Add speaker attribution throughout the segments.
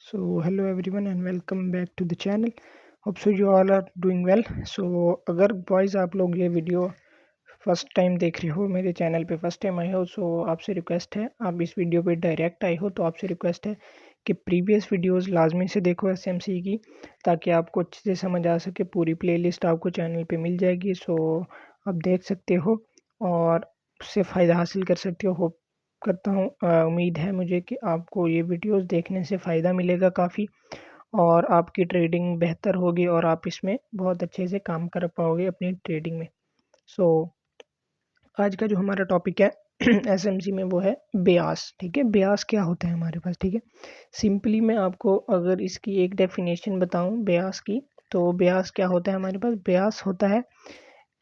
Speaker 1: So hello everyone and welcome back to the channel. Hope so you all are doing well. So अगर boys आप लोग ये video first time देख रहे हो, मेरे चैनल पे फर्स्ट टाइम आए हो, सो आपसे रिक्वेस्ट है, आप इस वीडियो पे डायरेक्ट आए हो तो आपसे रिक्वेस्ट है कि प्रीवियस वीडियोस लाजमी से देखो एसएमसी की, ताकि आपको अच्छे से समझ आ सके। पूरी प्लेलिस्ट आपको चैनल पे मिल जाएगी, सो आप देख सकते हो और उससे फ़ायदा हासिल कर सकते हो। होप करता हूँ, उम्मीद है मुझे कि आपको ये वीडियोस देखने से फ़ायदा मिलेगा काफ़ी, और आपकी ट्रेडिंग बेहतर होगी और आप इसमें बहुत अच्छे से काम कर पाओगे अपनी ट्रेडिंग में। सो आज का जो हमारा टॉपिक है एसएमसी में वो है ब्यास। ठीक है, ब्यास क्या होता है हमारे पास। ठीक है, सिंपली मैं आपको अगर इसकी एक डेफिनेशन बताऊं ब्यास की, तो ब्यास क्या होता है हमारे पास। ब्यास होता है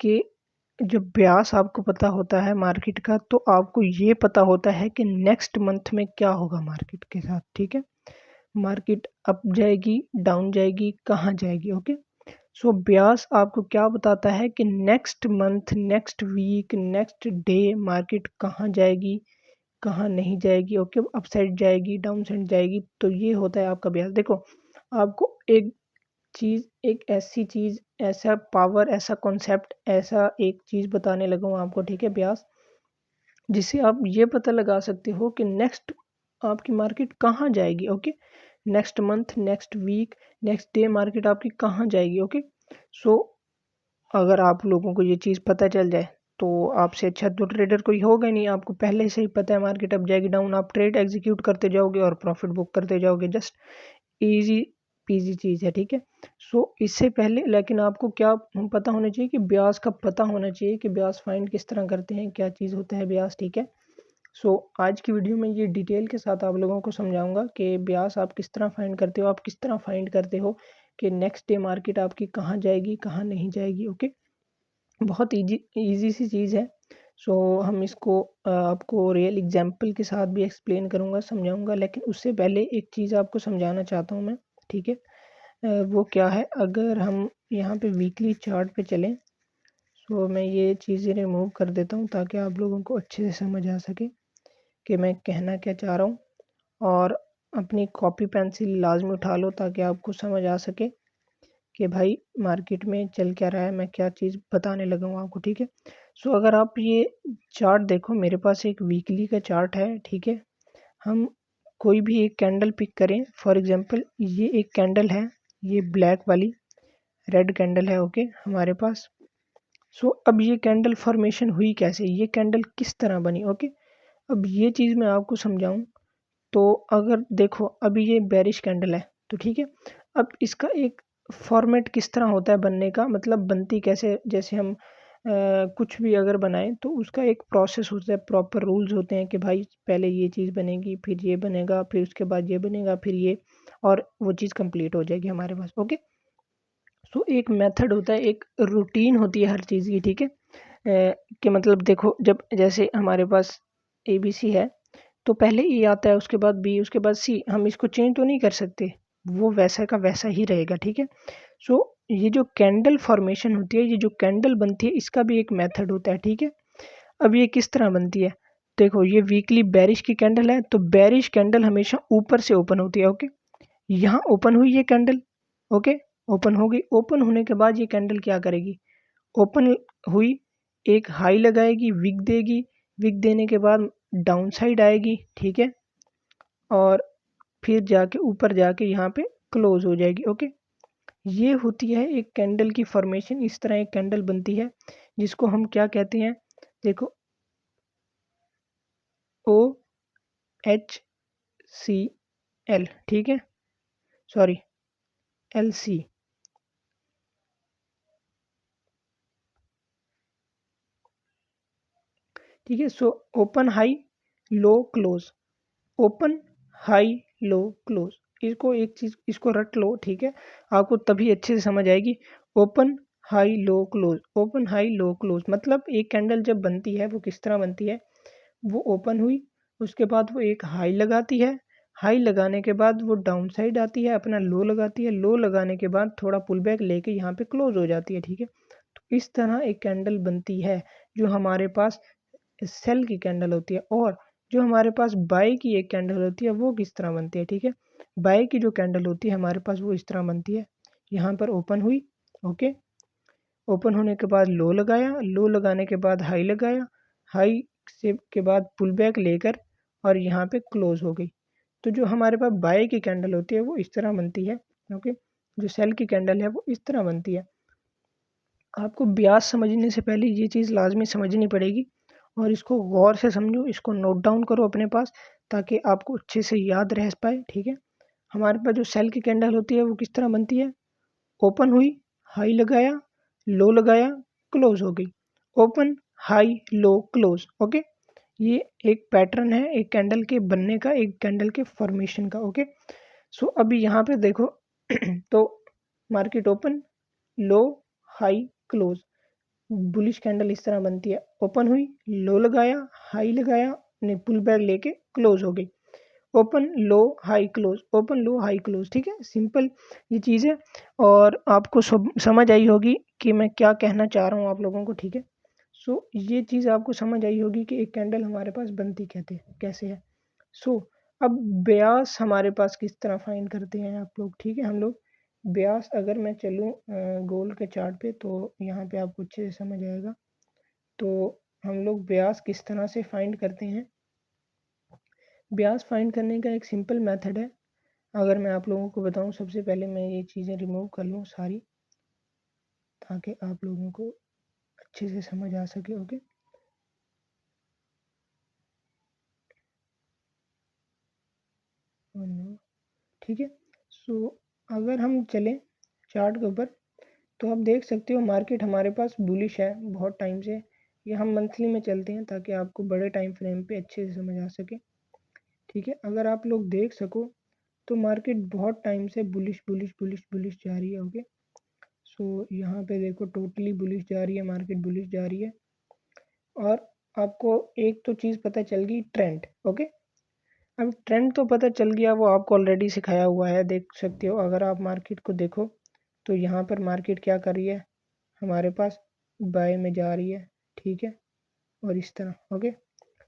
Speaker 1: कि जब ब्यास आपको पता होता है मार्केट का, तो आपको ये पता होता है कि नेक्स्ट मंथ में क्या होगा मार्केट के साथ। ठीक है, मार्केट अप जाएगी, डाउन जाएगी, कहाँ जाएगी। ओके, सो ब्यास आपको क्या बताता है कि next month, next week, next day market कहाँ जाएगी, कहाँ नहीं जाएगी। ओके, अप साइड जाएगी, डाउन साइड जाएगी, तो ये होता है आपका ब्यास। देखो, आपको एक चीज़, एक ऐसी चीज़, ऐसा पावर, ऐसा कॉन्सेप्ट, ऐसा एक चीज़ बताने लगा हूँ आपको। ठीक है, ब्यास, जिससे आप ये पता लगा सकते हो कि नेक्स्ट आपकी मार्केट कहाँ जाएगी। Okay, next month, next week, next day market आपकी कहाँ जाएगी। ओके, सो अगर आप लोगों को ये चीज़ पता चल जाए तो आपसे अच्छा तो ट्रेडर कोई होगा ही नहीं। आपको पहले से ही पता है मार्केट अप जाएगी, डाउन, आप ट्रेड एग्जीक्यूट करते जाओगे और प्रॉफिट बुक करते जाओगे। जस्ट इजी पीजी चीज़ है। ठीक है, सो इससे पहले लेकिन आपको क्या पता होना चाहिए कि ब्याज का पता होना चाहिए कि ब्याज फाइंड किस तरह करते हैं, क्या चीज़ होता है ब्याज। ठीक है, सो आज की वीडियो में ये डिटेल के साथ आप लोगों को समझाऊंगा कि ब्याज आप किस तरह फाइंड करते हो, आप किस तरह फाइंड करते हो कि नेक्स्ट डे मार्केट आपकी कहाँ जाएगी, कहाँ नहीं जाएगी। ओके, बहुत इजी सी चीज़ है। सो हम इसको आपको रियल एग्जांपल के साथ भी एक्सप्लेन करूँगा, समझाऊँगा, लेकिन उससे पहले एक चीज़ आपको समझाना चाहता हूँ मैं। ठीक है, वो क्या है, अगर हम यहाँ पे वीकली चार्ट पे चलें, सो मैं ये चीज़ें रिमूव कर देता हूँ ताकि आप लोगों को अच्छे से समझ आ सके कि मैं कहना क्या चाह रहा हूँ। और अपनी कॉपी पेंसिल लाजमी उठा लो ताकि आपको समझ आ सके कि भाई मार्केट में चल क्या रहा है, मैं क्या चीज़ बताने लगा हूँ आपको। ठीक है, सो अगर आप ये चार्ट देखो, मेरे पास एक वीकली का चार्ट है। ठीक है, हम कोई भी एक कैंडल पिक करें, फॉर एग्जांपल ये एक कैंडल है, ये ब्लैक वाली रेड कैंडल है। ओके, हमारे पास, सो अब ये कैंडल फॉर्मेशन हुई कैसे, ये कैंडल किस तरह बनी। ओके, अब ये चीज़ मैं आपको समझाऊं तो अगर देखो अभी ये बेरिश कैंडल है, तो ठीक है, अब इसका एक फॉर्मेट किस तरह होता है बनने का, मतलब बनती कैसे, जैसे हम कुछ भी अगर बनाएं तो उसका एक प्रोसेस होता है, प्रॉपर रूल्स होते हैं कि भाई पहले ये चीज़ बनेगी, फिर ये बनेगा, फिर उसके बाद ये बनेगा, फिर ये, और वो चीज़ कंप्लीट हो जाएगी हमारे पास। ओके, सो एक मेथड होता है, एक रूटीन होती है हर चीज़ की। ठीक है, कि मतलब देखो, जब जैसे हमारे पास ABC है, तो पहले ए आता है, उसके बाद बी, उसके बाद सी, हम इसको चेंज तो नहीं कर सकते, वो वैसा का वैसा ही रहेगा। ठीक है, सो ये जो कैंडल फॉर्मेशन होती है, ये जो कैंडल बनती है, इसका भी एक मेथड होता है। ठीक है, अब ये किस तरह बनती है, देखो ये वीकली बेरिश की कैंडल है, तो बेरिश कैंडल हमेशा ऊपर से ओपन होती है। ओके, यहाँ ओपन हुई ये कैंडल। ओके, ओपन हो गई, ओपन होने के बाद ये कैंडल क्या करेगी, ओपन हुई, एक हाई लगाएगी, विक देगी, विक देने के बाद डाउन साइड आएगी। ठीक है, और फिर जाके ऊपर जाके यहाँ पे क्लोज हो जाएगी। ओके, ये होती है एक कैंडल की फॉर्मेशन, इस तरह एक कैंडल बनती है जिसको हम क्या कहते हैं, देखो OHCL। ठीक है, सॉरी, LC। ठीक है, so open high low close, open high low close, इसको एक चीज़ इसको रट लो। ठीक है, आपको तभी अच्छे से समझ आएगी। Open high low close, open high low close, मतलब एक कैंडल जब बनती है वो किस तरह बनती है, वो ओपन हुई, उसके बाद वो एक हाई लगाती है, हाई लगाने के बाद वो डाउन साइड आती है, अपना लो लगाती है, लो लगाने के बाद थोड़ा पुल बैक लेके यहाँ पे क्लोज हो जाती है। ठीक है, तो इस तरह एक कैंडल बनती है जो हमारे पास सेल की कैंडल होती है। और जो हमारे पास बाई की एक कैंडल होती है वो किस तरह बनती है। ठीक है, बाय की जो कैंडल होती है हमारे पास वो इस तरह बनती है, यहाँ पर ओपन हुई, ओके, ओपन होने के बाद लो लगाया, लो लगाने के बाद हाई लगाया, हाई से के बाद पुल बैक लेकर और यहाँ पे क्लोज हो गई। तो जो हमारे पास बाय की कैंडल होती है वो इस तरह बनती है, ओके। जो सेल की कैंडल है वो इस तरह बनती है। आपको ब्याज समझने से पहले ये चीज़ लाजमी समझनी पड़ेगी और इसको गौर से समझो, इसको नोट डाउन करो अपने पास ताकि आपको अच्छे से याद रह पाए, ठीक है। हमारे पास जो सेल की कैंडल होती है वो किस तरह बनती है, ओपन हुई, हाई लगाया, लो लगाया, क्लोज हो गई, ओपन, हाई, लो, क्लोज, ओके। ये एक पैटर्न है एक कैंडल के बनने का, एक कैंडल के फॉर्मेशन का, ओके। सो अभी यहाँ पे देखो तो मार्केट ओपन, लो, हाई, क्लोज, बुलिश कैंडल इस तरह बनती है, ओपन हुई, लो लगाया, हाई लगाया, ने पुल बैक लेके क्लोज हो गई, ओपन, लो, हाई, क्लोज, ओपन, लो, हाई, क्लोज, ठीक है। सिंपल ये चीज़ है और आपको समझ आई होगी कि मैं क्या कहना चाह रहा हूँ आप लोगों को, ठीक है। सो ये चीज़ आपको समझ आई होगी कि एक कैंडल हमारे पास बनती कैसे है। सो अब ब्यास हमारे पास किस तरह फाइंड करते हैं आप लोग, ठीक है। हम लोग ब्यास, अगर मैं चलूँ गोल्ड के चार्ट पे तो यहाँ पे आपको अच्छे से समझ आएगा। तो हम लोग ब्यास किस तरह से फाइंड करते हैं, ब्यास फाइंड करने का एक सिंपल मेथड है। अगर मैं आप लोगों को बताऊं, सबसे पहले मैं ये चीज़ें रिमूव कर लूँ सारी ताकि आप लोगों को अच्छे से समझ आ सके, ओके। ठीक है। सो अगर हम चलें चार्ट के ऊपर तो आप देख सकते हो मार्केट हमारे पास बुलिश है बहुत टाइम से। ये हम मंथली में चलते हैं ताकि आपको बड़े टाइम फ्रेम पे अच्छे से समझ आ सके, ठीक है। अगर आप लोग देख सको तो मार्केट बहुत टाइम से बुलिश बुलिश बुलिश बुलिश जा रही है, ओके। सो यहाँ पे देखो टोटली बुलिश जा रही है, मार्केट बुलिश जा रही है और आपको एक तो चीज़ पता चल गई, ट्रेंड, ओके। अब ट्रेंड तो पता चल गया, वो आपको ऑलरेडी सिखाया हुआ है, देख सकते हो। अगर आप मार्केट को देखो तो यहाँ पर मार्केट क्या कर रही है, हमारे पास बाय में जा रही है, ठीक है, और इस तरह, ओके।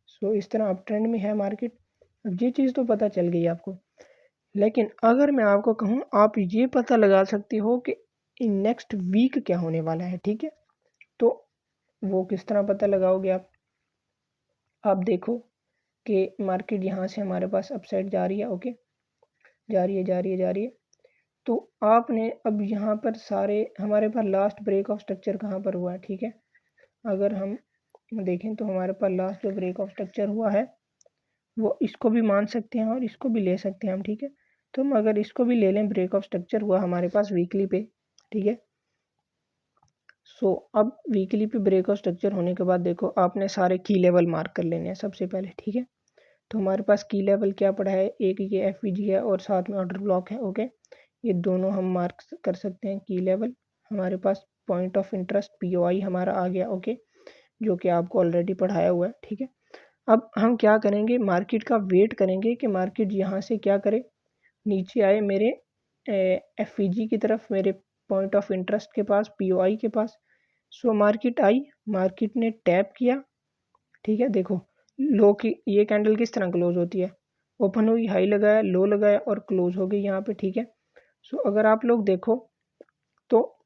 Speaker 1: सो इस तरह अप ट्रेंड में है मार्केट। अब ये चीज़ तो पता चल गई आपको, लेकिन अगर मैं आपको कहूँ आप ये पता लगा सकते हो कि नेक्स्ट वीक क्या होने वाला है, ठीक है। तो वो किस तरह पता लगाओगे आप देखो कि मार्केट यहाँ से हमारे पास अपसाइड जा रही है, ओके, जा रही है जा रही है जा रही है। तो आपने अब यहाँ पर सारे हमारे पास लास्ट ब्रेक ऑफ स्ट्रक्चर कहाँ पर हुआ है, ठीक है। अगर हम देखें तो हमारे पास लास्ट जो ब्रेक ऑफ स्ट्रक्चर हुआ है वो इसको भी मान सकते हैं और इसको भी ले सकते हैं हम, ठीक है। तो हम अगर इसको भी ले लें, ब्रेक ऑफ स्ट्रक्चर हुआ हमारे पास वीकली पे, ठीक है। सो अब वीकली पे ब्रेक ऑफ स्ट्रक्चर होने के बाद देखो आपने सारे की लेवल मार्क कर लेने हैं सबसे पहले, ठीक है। तो हमारे पास की लेवल क्या पड़ा है, एक ये एफ है और साथ में ऑर्डर ब्लॉक है, ओके। ये दोनों हम मार्क कर सकते हैं की लेवल। हमारे पास पॉइंट ऑफ इंटरेस्ट पीओआई हमारा आ गया, ओके, जो कि आपको ऑलरेडी पढ़ाया हुआ है, ठीक है। अब हम क्या करेंगे, मार्केट का वेट करेंगे कि मार्केट यहाँ से क्या करे, नीचे आए मेरे एफ की तरफ, मेरे पॉइंट ऑफ इंटरेस्ट के पास, पीओआई के पास। सो मार्केट आई, मार्केट ने टैप किया, ठीक है। देखो लो की ये कैंडल किस तरह क्लोज होती है, ओपन हुई, हाई लगाया, लो लगाया और क्लोज हो गई यहाँ पे, ठीक है। सो अगर आप लोग देखो तो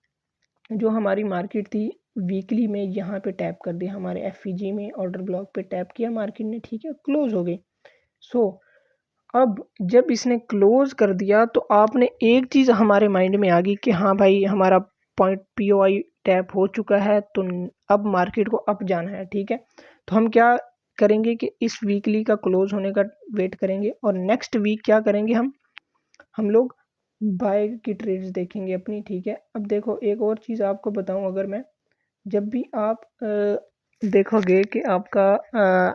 Speaker 1: जो हमारी मार्केट थी वीकली में यहाँ पे टैप कर दिया, हमारे एफ में ऑर्डर ब्लॉक पे टैप किया मार्केट ने, ठीक है, क्लोज हो गई। सो अब जब इसने क्लोज कर दिया तो आपने एक चीज़ हमारे माइंड में आ गई कि हाँ भाई हमारा पॉइंट पीओआई टैप हो चुका है तो अब मार्केट को अप जाना है, ठीक है। तो हम क्या करेंगे कि इस वीकली का क्लोज होने का वेट करेंगे और नेक्स्ट वीक क्या करेंगे, हम लोग बाय की ट्रेड्स देखेंगे अपनी, ठीक है। अब देखो एक और चीज़ आपको बताऊं, अगर मैं जब भी आप देखोगे कि आपका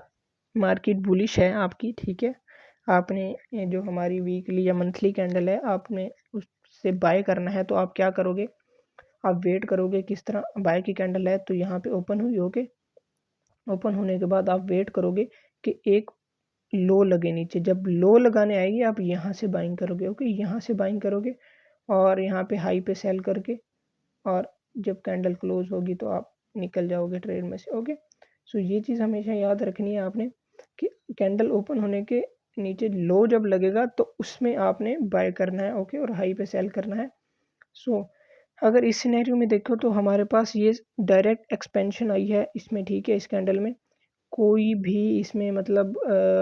Speaker 1: मार्केट बुलिश है आपकी, ठीक है, आपने ये जो हमारी वीकली या मंथली कैंडल है आपने उससे बाय करना है तो आप क्या करोगे, आप वेट करोगे किस तरह, बाय की कैंडल है तो यहाँ पे ओपन हुई, ओके। ओपन होने के बाद आप वेट करोगे कि एक लो लगे नीचे, जब लो लगाने आएगी आप यहाँ से बाइंग करोगे, ओके, यहाँ से बाइंग करोगे और यहाँ पे हाई पे सेल करके और जब कैंडल क्लोज होगी तो आप निकल जाओगे ट्रेड में से, ओके। सो ये चीज़ हमेशा याद रखनी है आपने कि कैंडल ओपन होने के नीचे लो जब लगेगा तो उसमें आपने बाय करना है, ओके, और हाई पे सेल करना है। सो अगर इस सिनेरियो में देखो तो हमारे पास ये डायरेक्ट एक्सपेंशन आई है इसमें, ठीक है, इस कैंडल में कोई भी इसमें मतलब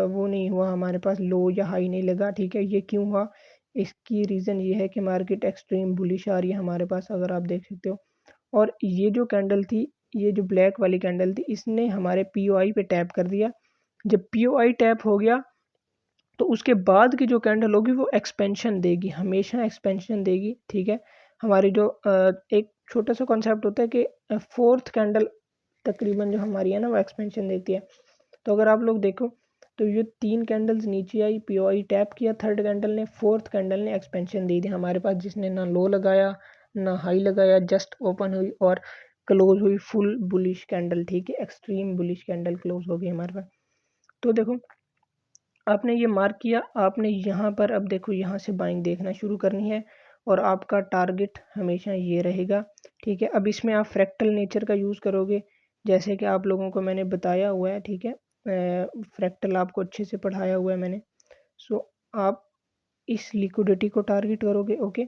Speaker 1: वो नहीं हुआ, हमारे पास लो या हाई नहीं लगा, ठीक है। ये क्यों हुआ? इसकी रीज़न ये है कि मार्केट एक्सट्रीम बुलिश आ रही है हमारे पास, अगर आप देख सकते हो। और ये जो कैंडल थी, ये जो ब्लैक वाली कैंडल थी, इसने हमारे पीओआई पे टैप कर दिया। जब पीओआई टैप हो गया तो उसके बाद की जो कैंडल होगी वो एक्सपेंशन देगी, हमेशा एक्सपेंशन देगी, ठीक है। हमारी जो एक छोटा सा कॉन्सेप्ट होता है कि फोर्थ कैंडल तकरीबन जो हमारी है ना वो एक्सपेंशन देती है। तो अगर आप लोग देखो तो ये 3 कैंडल्स नीचे आई, पीओआई टैप किया थर्ड कैंडल ने, फोर्थ कैंडल ने एक्सपेंशन दे दी हमारे पास, जिसने ना लो लगाया ना हाई लगाया, जस्ट ओपन हुई और क्लोज हुई फुल बुलिश कैंडल, ठीक है, एक्सट्रीम बुलिश कैंडल क्लोज हो गई हमारे पास। तो देखो आपने ये मार्क किया, आपने यहाँ पर अब देखो यहाँ से बाइंग देखना शुरू करनी है और आपका टारगेट हमेशा ये रहेगा, ठीक है। अब इसमें आप फ्रैक्टल नेचर का यूज़ करोगे, जैसे कि आप लोगों को मैंने बताया हुआ है, ठीक है। फ्रैक्टल आपको अच्छे से पढ़ाया हुआ है मैंने। सो आप इस लिक्विडिटी को टारगेट करोगे, ओके,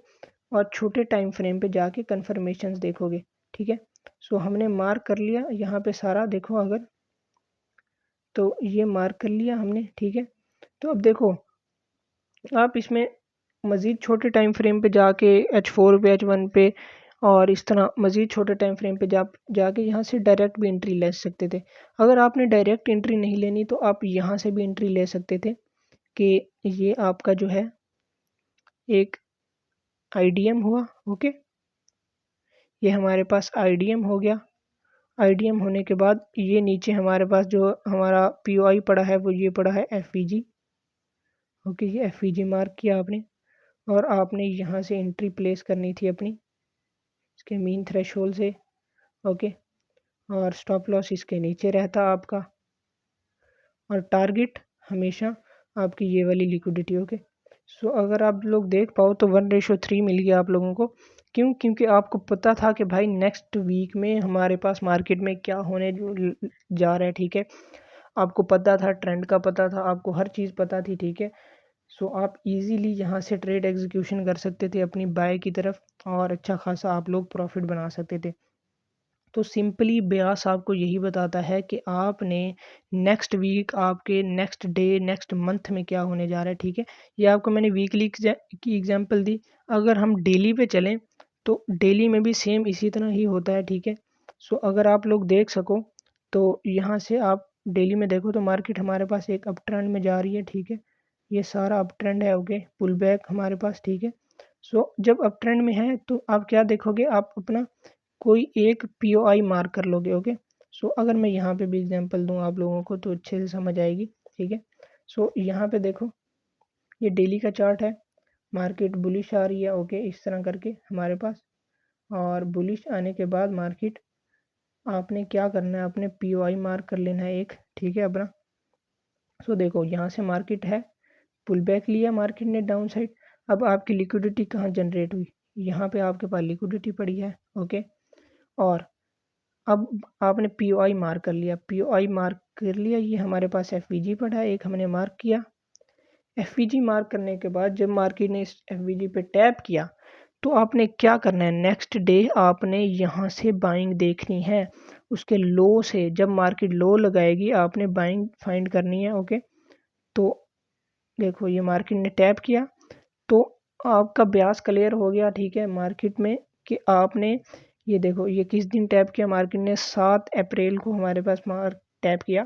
Speaker 1: और छोटे टाइम फ्रेम पे जाके कन्फर्मेशंस देखोगे, ठीक है। सो हमने मार्क कर लिया यहाँ पे सारा, देखो अगर तो ये मार्क कर लिया हमने, ठीक है। तो अब देखो आप इसमें मज़ीद छोटे टाइम फ्रेम पे जाके H4 पे, H1 पे और इस तरह मज़ीद छोटे टाइम फ्रेम पे जाके यहाँ से डायरेक्ट भी एंट्री ले सकते थे। अगर आपने डायरेक्ट एंट्री नहीं लेनी तो आप यहाँ से भी एंट्री ले सकते थे कि ये आपका जो है एक आईडीएम हुआ, ओके, ये हमारे पास आईडीएम हो गया। आईडीएम होने के बाद ये नीचे हमारे पास जो हमारा पीओआई पड़ा है वो ये पड़ा है एफवीजी, ओके, ये एफवीजी मार्क किया आपने और आपने यहाँ से एंट्री प्लेस करनी थी अपनी इसके मीन थ्रेशोल्ड से, ओके, और स्टॉप लॉस इसके नीचे रहता आपका और टारगेट हमेशा आपकी ये वाली लिक्विडिटी, ओके। सो अगर आप लोग देख पाओ तो 1:3 मिल गया आप लोगों को, क्यों? क्योंकि आपको पता था कि भाई नेक्स्ट वीक में हमारे पास मार्केट में क्या होने जा रहा है, ठीक है। आपको पता था, ट्रेंड का पता था, आपको हर चीज़ पता थी, ठीक है। सो आप इजीली यहाँ से ट्रेड एग्जीक्यूशन कर सकते थे अपनी बाय की तरफ और अच्छा खासा आप लोग प्रॉफिट बना सकते थे। तो सिंपली ब्यास आपको यही बताता है कि आपने नेक्स्ट वीक, आपके नेक्स्ट डे, नेक्स्ट मंथ में क्या होने जा रहा है, ठीक है। ये आपको मैंने वीकली की एग्जांपल दी। अगर हम डेली पे चलें तो डेली में भी सेम इसी तरह ही होता है, ठीक है। सो अगर आप लोग देख सको तो यहाँ से आप डेली में देखो तो मार्केट हमारे पास एक अप ट्रेंड में जा रही है, ठीक है। ये सारा अप ट्रेंड है, ओके, पुल बैक हमारे पास, ठीक है। सो जब अप ट्रेंड में है तो आप क्या देखोगे, आप अपना कोई एक पीओआई मार्क कर लोगे, ओके। सो अगर मैं यहाँ पे भी एग्जांपल दूँ आप लोगों को तो अच्छे से समझ आएगी, ठीक है। सो यहाँ पे देखो ये डेली का चार्ट है, मार्केट बुलिश आ रही है, ओके, इस तरह करके हमारे पास, और बुलिश आने के बाद मार्केट आपने क्या करना है, अपने पीओआई मार्क कर लेना है एक, ठीक है, अपना। सो देखो यहाँ से मार्केट है, पुल बैक लिया मार्केट ने डाउन साइड। अब आपकी लिक्विडिटी कहाँ जनरेट हुई? यहाँ पे आपके पास लिक्विडिटी पड़ी है, ओके। और अब आपने पीओआई मार्क कर लिया, पीओआई मार्क कर लिया, ये हमारे पास एफवीजी पड़ा है, एक हमने मार्क किया। एफवीजी मार्क करने के बाद जब मार्केट ने इस एफवीजी पे टैप किया तो आपने क्या करना है, नेक्स्ट डे आपने यहाँ से बाइंग देखनी है उसके लो से। जब मार्केट लो लगाएगी आपने बाइंग फाइंड करनी है, ओके। तो देखो ये मार्केट ने टैप किया तो आपका ब्यास क्लियर हो गया, ठीक है, मार्केट में कि आपने ये देखो ये किस दिन टैप किया, मार्केट ने 7 अप्रैल को हमारे पास टैप किया।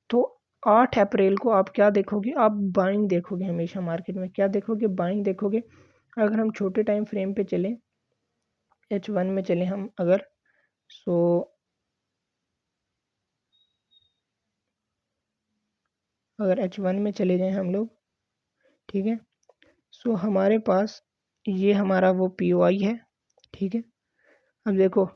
Speaker 1: तो 8 अप्रैल को आप क्या देखोगे, आप बाइंग देखोगे, हमेशा मार्केट में क्या देखोगे, बाइंग देखोगे। अगर हम छोटे टाइम फ्रेम पे चलें, H1 में चलें हम अगर, सो अगर H1 में चले जाएं हम लोग, ठीक है। सो हमारे पास ये हमारा वो पीओआई है, ठीक है। अब देखो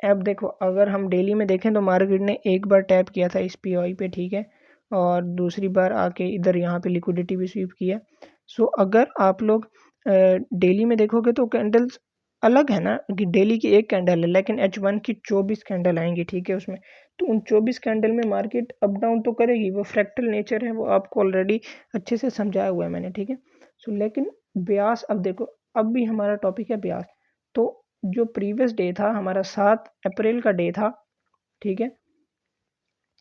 Speaker 1: अब देखो अगर हम डेली में देखें तो मार्केट ने एक बार टैप किया था इस पीओआई पे, ठीक है, और दूसरी बार आके इधर यहाँ पे लिक्विडिटी भी स्वीप किया। सो अगर आप लोग डेली में देखोगे तो कैंडल्स अलग है ना कि डेली की एक कैंडल है, लेकिन H1 की 24 कैंडल आएंगी, ठीक है उसमें। तो उन 24 कैंडल में मार्केट अप डाउन तो करेगी, वो फ्रैक्टल नेचर है, वो आपको ऑलरेडी अच्छे से समझाया हुआ है मैंने, ठीक है। सो लेकिन ब्यास, अब देखो अब भी हमारा टॉपिक है ब्यास। तो जो प्रीवियस डे था हमारा 7 अप्रैल का डे था, ठीक है।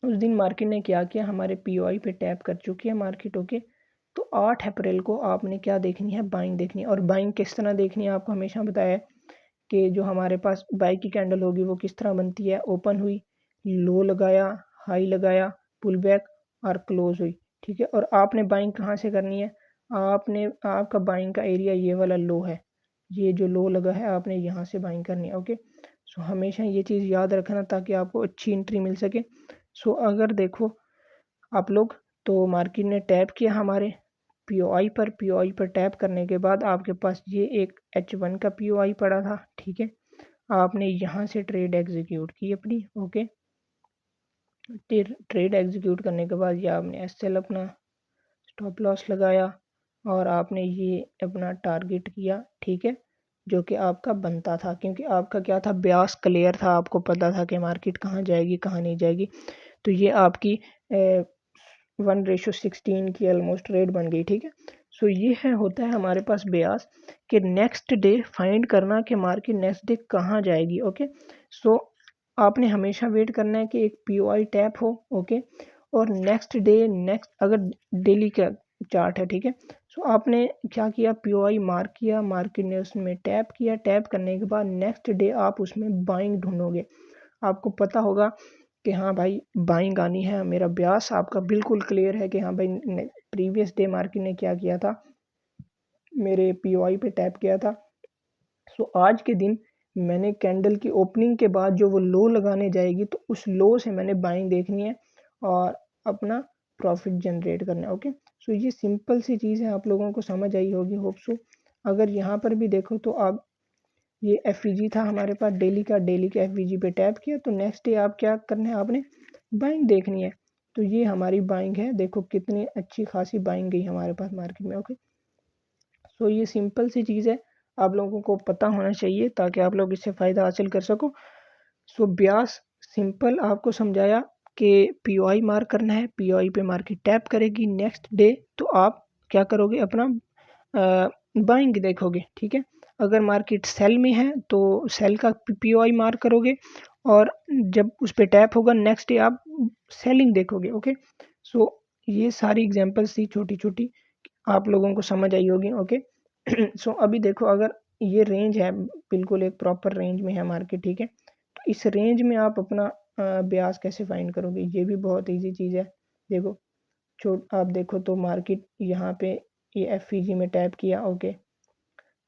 Speaker 1: उस दिन मार्केट ने क्या किया, हमारे पीओआई पे टैप कर चुकी है मार्केट, ओके। तो 8 अप्रैल को आपने क्या देखनी है, बाइंग देखनी है। और बाइंग किस तरह देखनी है, आपको हमेशा बताया है कि जो हमारे पास बाई की कैंडल होगी वो किस तरह बनती है, ओपन हुई, लो लगाया, हाई लगाया, पुल बैक और क्लोज हुई, ठीक है। और आपने बाइंग कहाँ से करनी है, आपने, आपका बाइंग का एरिया ये वाला लो है, ये जो लो लगा है आपने यहाँ से बाइंग करनी है, ओके। सो हमेशा ये चीज़ याद रखना ताकि आपको अच्छी एंट्री मिल सके। सो अगर देखो आप लोग, तो मार्केट ने टैप किया हमारे पीओआई पर टैप करने के बाद आपके पास ये एक H1 का पीओआई पड़ा था, ठीक है। आपने यहाँ से ट्रेड एग्जीक्यूट की अपनी, ओके। ट्रेड एग्जीक्यूट करने के बाद ये आपने एसएल अपना स्टॉप लॉस लगाया और आपने ये अपना टारगेट किया, ठीक है, जो कि आपका बनता था, क्योंकि आपका क्या था, ब्यास क्लियर था, आपको पता था कि मार्केट कहाँ जाएगी कहाँ नहीं जाएगी। तो ये आपकी 1:16 की ऑलमोस्ट रेट बन गई, ठीक है। सो ये है, होता है हमारे पास ब्यास कि नेक्स्ट डे फाइंड करना कि मार्केट नेक्स्ट डे कहाँ जाएगी, ओके। सो आपने हमेशा वेट करना है कि एक पीओआई टैप हो, ओके। और नेक्स्ट डे, नेक्स्ट अगर डेली का चार्ट है, ठीक है। सो आपने क्या किया, पीओआई मार्क किया, मार्केट ने उसमें टैप किया, टैप करने के बाद नेक्स्ट डे आप उसमें बाइंग ढूंढोगे। आपको पता होगा कि हाँ भाई बाइंग आनी है, मेरा ब्यास आपका बिल्कुल क्लियर है कि हाँ भाई प्रीवियस डे मार्केट ने क्या किया था, मेरे पीओआई पे टैप किया था। सो आज के दिन मैंने कैंडल की ओपनिंग के बाद जो वो लो लगाने जाएगी, तो उस लो से मैंने बाइंग देखनी है और अपना प्रॉफिट जनरेट करना है, ओके। सो ये सिंपल सी चीज़ है, आप लोगों को समझ आई होगी, होप सो। अगर यहाँ पर भी देखो तो आप, ये एफ था हमारे पास डेली का, डेली के एफ पे टैप किया, तो नेक्स्ट डे आप क्या करना है, आपने बाइंग देखनी है। तो ये हमारी बाइंग है, देखो कितनी अच्छी खासी बाइंग गई हमारे पास मार्केट में, ओके। सो ये सिंपल सी चीज़ है, आप लोगों को पता होना चाहिए ताकि आप लोग इससे फ़ायदा हासिल कर सको। सो ब्यास सिंपल आपको समझाया कि पीओआई मार्क करना है, पीओआई पे मार्केट टैप करेगी नेक्स्ट डे, तो आप क्या करोगे, अपना बाइंग देखोगे, ठीक है। अगर मार्केट सेल में है तो सेल का पीओआई मार्क करोगे, और जब उस पर टैप होगा नेक्स्ट डे आप सेलिंग देखोगे, ओके। सो ये सारी एग्जांपल्स थी छोटी छोटी, आप लोगों को समझ आई होगी, ओके। सो अभी देखो, अगर ये रेंज है, बिल्कुल एक प्रॉपर रेंज में है मार्केट, ठीक है। तो इस रेंज में आप अपना ब्याज कैसे फाइंड करोगे, ये भी बहुत इजी चीज़ है। देखो छोट आप देखो तो मार्केट यहाँ पे ये एफ में टैप किया, ओके।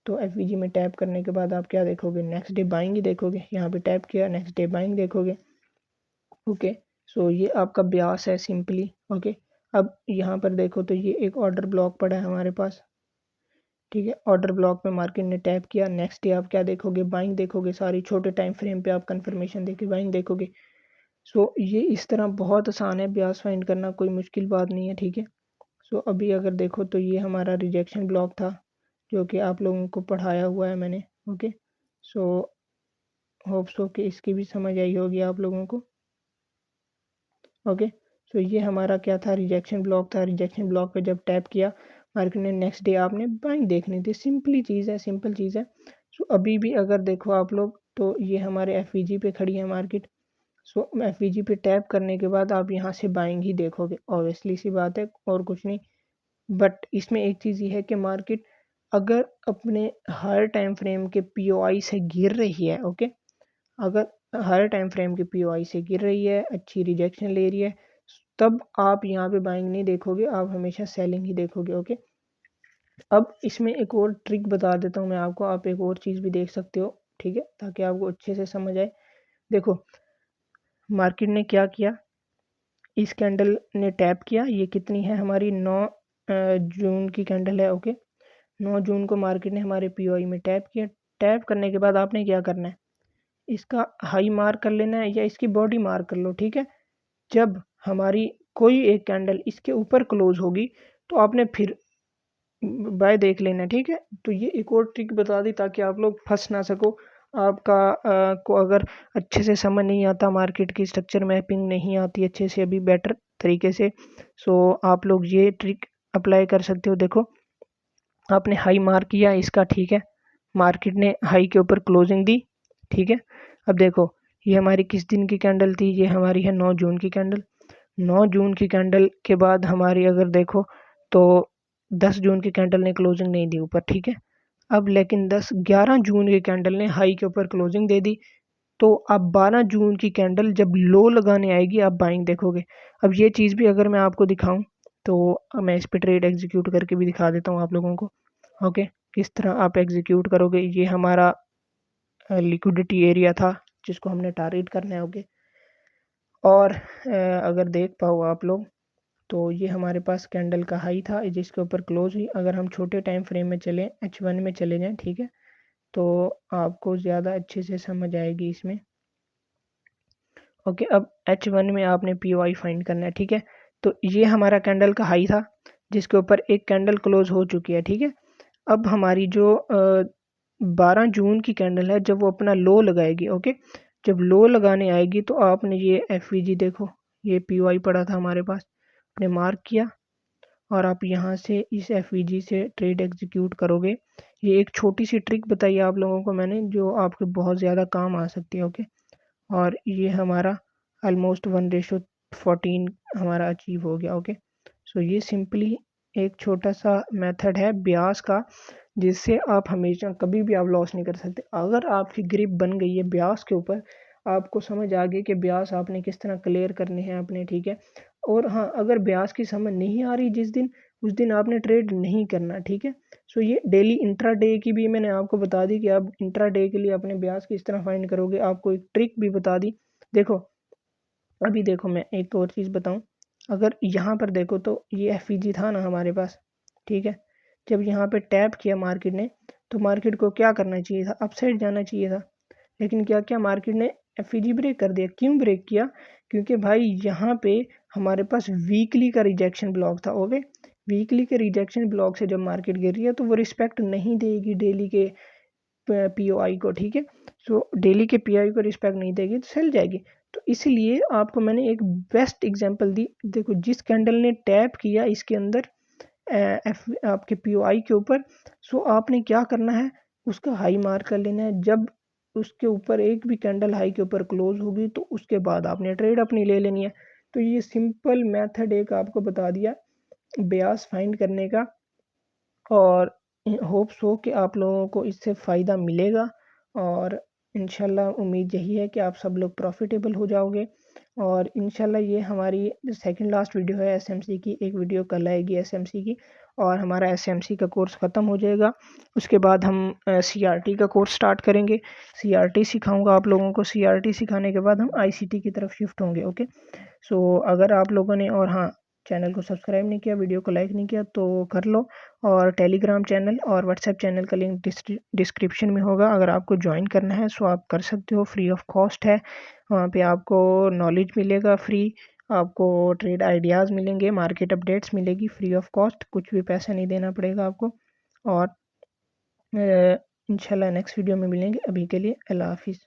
Speaker 1: तो एफ में टैप करने के बाद आप क्या देखोगे, नेक्स्ट डे बाइंग ही देखोगे, यहाँ पे टैप किया नेक्स्ट डे बाइंग देखोगे, ओके। सो ये आपका ब्यास है सिंपली, ओके। अब यहाँ पर देखो तो ये एक ऑर्डर ब्लॉक पड़ा है हमारे पास, ठीक है। ऑर्डर ब्लॉक में मार्केट ने टैप किया, नेक्स्ट डे आप क्या देखोगे, बाइंग देखोगे, सारी छोटे टाइम फ्रेम पे आप कंफर्मेशन देके बाइंग देखोगे। सो ये इस तरह बहुत आसान है ब्यास फाइंड करना, कोई मुश्किल बात नहीं है, ठीक है। सो अभी अगर देखो तो ये हमारा रिजेक्शन ब्लॉक था, जो कि आप लोगों को पढ़ाया हुआ है मैंने, ओके। सो होप सो कि इसकी भी समझ आई होगी आप लोगों को, ओके। सो ये हमारा क्या था, रिजेक्शन ब्लॉक था, रिजेक्शन ब्लॉक पे जब टैप किया मार्केट ने, नेक्स्ट डे आपने बाइंग देखनी थी, सिंपली चीज़ है, सिंपल चीज़ है। सो अभी भी अगर देखो आप लोग, तो ये हमारे एफ पे खड़ी है मार्केट। सो एफ पे टैप करने के बाद आप यहाँ से बाइंग ही देखोगे, ऑब्वियसली सी बात है, और कुछ नहीं। बट इसमें एक चीज़ ये है कि मार्केट अगर अपने हायर टाइम फ्रेम के पीओआई से गिर रही है, ओके, अगर हायर टाइम फ्रेम के पीओआई से गिर रही है, अच्छी रिजेक्शन ले रही है, तब आप यहाँ पे बाइंग नहीं देखोगे, आप हमेशा सेलिंग ही देखोगे, ओके। अब इसमें एक और ट्रिक बता देता हूँ मैं आपको, आप एक और चीज़ भी देख सकते हो, ठीक है, ताकि आपको अच्छे से समझ आए। देखो मार्केट ने क्या किया, इस कैंडल ने टैप किया, ये कितनी है हमारी, 9 जून की कैंडल है, ओके। 9 जून को मार्केट ने हमारे पीओआई में टैप किया, टैप करने के बाद आपने क्या करना है, इसका हाई मार्क कर लेना है या इसकी बॉडी मार्क कर लो, ठीक है। जब हमारी कोई एक कैंडल इसके ऊपर क्लोज होगी तो आपने फिर बाय देख लेना, ठीक है। तो ये एक और ट्रिक बता दी ताकि आप लोग फंस ना सको। आपका को अगर अच्छे से समझ नहीं आता, मार्केट की स्ट्रक्चर मैपिंग नहीं आती अच्छे से अभी बेटर तरीके से, सो आप लोग ये ट्रिक अप्लाई कर सकते हो। देखो आपने हाई मार्क किया इसका, ठीक है, मार्केट ने हाई के ऊपर क्लोजिंग दी, ठीक है। अब देखो ये हमारी किस दिन की कैंडल थी, ये हमारी है 9 जून की कैंडल। 9 जून की कैंडल के बाद हमारी अगर देखो तो 10 जून की कैंडल ने क्लोजिंग नहीं दी ऊपर, ठीक है। अब लेकिन 11 जून की कैंडल ने हाई के ऊपर क्लोजिंग दे दी। तो अब 12 जून की कैंडल जब लो लगाने आएगी आप बाइंग देखोगे। अब ये चीज़ भी अगर मैं आपको दिखाऊं तो मैं इस पे ट्रेड एग्जीक्यूट करके भी दिखा देता हूँ आप लोगों को। ओके, किस तरह आप एग्जीक्यूट करोगे। ये हमारा लिक्विडिटी एरिया था जिसको हमने टारगेट करना है। ओके, और अगर देख पाओ आप लोग तो ये हमारे पास कैंडल का हाई था जिसके ऊपर क्लोज हुई। अगर हम छोटे टाइम फ्रेम में चलें, H1 में चले जाएं, ठीक है, तो आपको ज़्यादा अच्छे से समझ आएगी इसमें। ओके, अब H1 में आपने POI फाइंड करना है, ठीक है। तो ये हमारा कैंडल का हाई था जिसके ऊपर एक कैंडल क्लोज हो चुकी है, ठीक है। अब हमारी जो 12 जून की कैंडल है जब वो अपना लो लगाएगी, ओके, जब लो लगाने आएगी तो आपने ये FVG देखो, ये POI पड़ा था हमारे पास, आपने मार्क किया और आप यहाँ से इस FVG से ट्रेड एग्जीक्यूट करोगे। ये एक छोटी सी ट्रिक बताई आप लोगों को मैंने जो आपके बहुत ज़्यादा काम आ सकती है। ओके, और ये हमारा ऑलमोस्ट 1:14 हमारा अचीव हो गया। ओके, सो ये सिंपली एक छोटा सा मेथड है ब्यास का जिससे आप हमेशा कभी भी आप लॉस नहीं कर सकते। अगर आपकी ग्रिप बन गई है ब्यास के ऊपर, आपको समझ आ गई कि ब्यास आपने किस तरह क्लियर करने हैं अपने, ठीक है। और हाँ, अगर ब्यास की समझ नहीं आ रही जिस दिन, उस दिन आपने ट्रेड नहीं करना, ठीक है। सो ये डेली इंट्रा डे की भी मैंने आपको बता दी कि आप इंट्रा डे के लिए अपने ब्यास किस तरह फाइंड करोगे। आपको एक ट्रिक भी बता दी। देखो अभी देखो मैं एक और चीज़ बताऊं, अगर यहाँ पर देखो तो ये FVG था ना हमारे पास, ठीक है। जब यहाँ पे टैप किया मार्केट ने तो मार्केट को क्या करना चाहिए था, अपसाइड जाना चाहिए था। लेकिन क्या क्या मार्केट ने FVG ब्रेक कर दिया। क्यों ब्रेक किया, क्योंकि भाई यहाँ पे हमारे पास वीकली का रिजेक्शन ब्लॉक था। ओके, वीकली के रिजेक्शन ब्लॉक से जब मार्केट गिर रही है तो वो रिस्पेक्ट नहीं देगी डेली के POI को, ठीक है। सो डेली के POI को रिस्पेक्ट नहीं देगी तो सेल जाएगी। तो इसलिए आपको मैंने एक बेस्ट एग्जांपल दी। देखो जिस कैंडल ने टैप किया इसके अंदर आपके POI के ऊपर, सो आपने क्या करना है, उसका हाई मार्क कर लेना है। जब उसके ऊपर एक भी कैंडल हाई के ऊपर क्लोज होगी तो उसके बाद आपने ट्रेड अपनी ले लेनी है। तो ये सिंपल मेथड एक आपको बता दिया ब्यास फाइंड करने का, और होप्स हो कि आप लोगों को इससे फ़ायदा मिलेगा। और इंशाल्लाह उम्मीद यही है कि आप सब लोग प्रॉफिटेबल हो जाओगे। और इंशाल्लाह ये हमारी सेकंड लास्ट वीडियो है SMC की। एक वीडियो कल आएगी SMC की और हमारा SMC का कोर्स ख़त्म हो जाएगा। उसके बाद हम CRT का कोर्स स्टार्ट करेंगे। CRT सिखाऊंगा आप लोगों को। CRT सिखाने के बाद हम ICT की तरफ शिफ्ट होंगे। ओके, सो अगर आप लोगों ने, और हाँ, चैनल को सब्सक्राइब नहीं किया, वीडियो को लाइक नहीं किया तो कर लो। और टेलीग्राम चैनल और व्हाट्सएप चैनल का लिंक डिस्क्रिप्शन में होगा। अगर आपको ज्वाइन करना है सो आप कर सकते हो, फ्री ऑफ कॉस्ट है। वहाँ पे आपको नॉलेज मिलेगा फ्री, आपको ट्रेड आइडियाज़ मिलेंगे, मार्केट अपडेट्स मिलेगी फ्री ऑफ कॉस्ट, कुछ भी पैसा नहीं देना पड़ेगा आपको। और इंशाल्लाह नेक्स्ट वीडियो में मिलेंगे। अभी के लिए अल्लाह हाफिज़।